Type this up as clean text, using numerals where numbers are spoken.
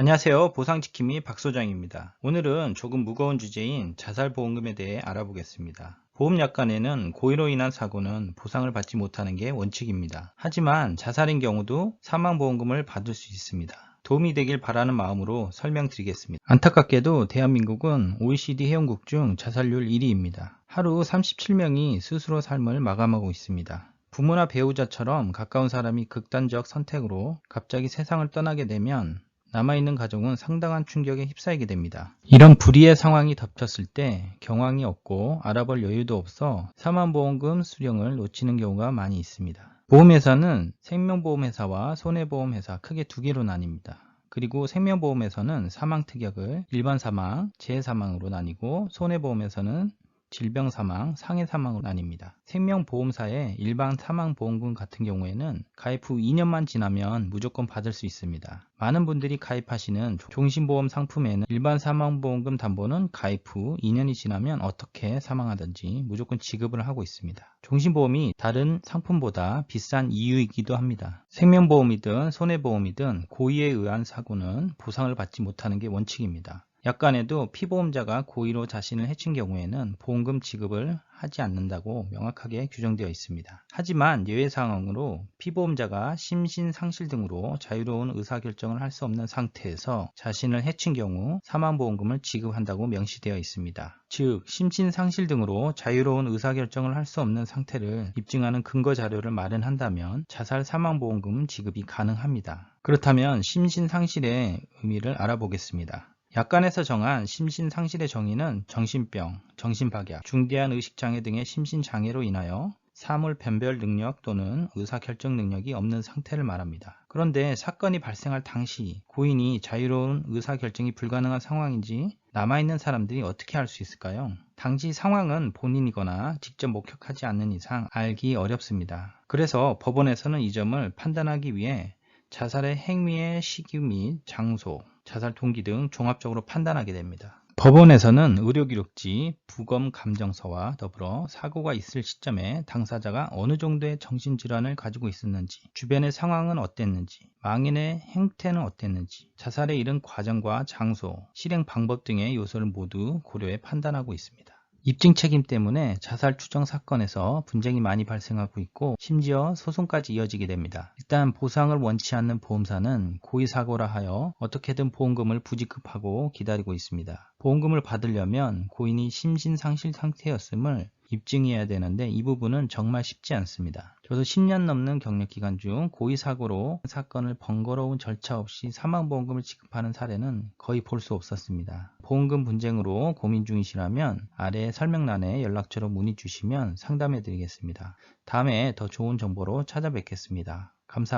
안녕하세요. 보상지킴이 박소장입니다. 오늘은 조금 무거운 주제인 자살보험금에 대해 알아보겠습니다. 보험약관에는 고의로 인한 사고는 보상을 받지 못하는 게 원칙입니다. 하지만 자살인 경우도 사망보험금을 받을 수 있습니다. 도움이 되길 바라는 마음으로 설명드리겠습니다. 안타깝게도 대한민국은 OECD 회원국 중 자살률 1위입니다. 하루 37명이 스스로 삶을 마감하고 있습니다. 부모나 배우자처럼 가까운 사람이 극단적 선택으로 갑자기 세상을 떠나게 되면 남아있는 가족은 상당한 충격에 휩싸이게 됩니다. 이런 불의의 상황이 덮쳤을 때 경황이 없고 알아볼 여유도 없어 사망보험금 수령을 놓치는 경우가 많이 있습니다. 보험회사는 생명보험회사와 손해보험회사 크게 두 개로 나뉩니다. 그리고 생명보험에서는 사망특약을 일반사망, 재해사망으로 나뉘고 손해보험에서는 질병사망, 상해사망으로 나뉩니다. 생명보험사의 일반 사망보험금 같은 경우에는 가입 후 2년만 지나면 무조건 받을 수 있습니다. 많은 분들이 가입하시는 종신보험 상품에는 일반 사망보험금 담보는 가입 후 2년이 지나면 어떻게 사망하든지 무조건 지급을 하고 있습니다. 종신보험이 다른 상품보다 비싼 이유이기도 합니다. 생명보험이든 손해보험이든 고의에 의한 사고는 보상을 받지 못하는 게 원칙입니다. 약관에도 피보험자가 고의로 자신을 해친 경우에는 보험금 지급을 하지 않는다고 명확하게 규정되어 있습니다. 하지만 예외 상황으로 피보험자가 심신상실 등으로 자유로운 의사결정을 할 수 없는 상태에서 자신을 해친 경우 사망보험금을 지급한다고 명시되어 있습니다. 즉, 심신상실 등으로 자유로운 의사결정을 할 수 없는 상태를 입증하는 근거 자료를 마련한다면 자살 사망보험금 지급이 가능합니다. 그렇다면 심신상실의 의미를 알아보겠습니다. 약관에서 정한 심신상실의 정의는 정신병, 정신박약, 중대한 의식장애 등의 심신장애로 인하여 사물 변별 능력 또는 의사결정 능력이 없는 상태를 말합니다. 그런데 사건이 발생할 당시 고인이 자유로운 의사결정이 불가능한 상황인지 남아있는 사람들이 어떻게 알 수 있을까요? 당시 상황은 본인이거나 직접 목격하지 않는 이상 알기 어렵습니다. 그래서 법원에서는 이 점을 판단하기 위해 자살의 행위의 시기 및 장소, 자살 동기 등 종합적으로 판단하게 됩니다. 법원에서는 의료기록지, 부검감정서와 더불어 사고가 있을 시점에 당사자가 어느 정도의 정신질환을 가지고 있었는지, 주변의 상황은 어땠는지, 망인의 행태는 어땠는지, 자살에 이른 과정과 장소, 실행 방법 등의 요소를 모두 고려해 판단하고 있습니다. 입증 책임 때문에 자살 추정 사건에서 분쟁이 많이 발생하고 있고 심지어 소송까지 이어지게 됩니다. 일단 보상을 원치 않는 보험사는 고의사고라 하여 어떻게든 보험금을 부지급하고 기다리고 있습니다. 보험금을 받으려면 고인이 심신상실 상태였음을 입증해야 되는데 이 부분은 정말 쉽지 않습니다. 저도 10년 넘는 경력기간 중 고의사고로 사건을 번거로운 절차 없이 사망보험금을 지급하는 사례는 거의 볼 수 없었습니다. 보험금 분쟁으로 고민 중이시라면 아래 설명란에 연락처로 문의 주시면 상담해 드리겠습니다. 다음에 더 좋은 정보로 찾아뵙겠습니다. 감사합니다.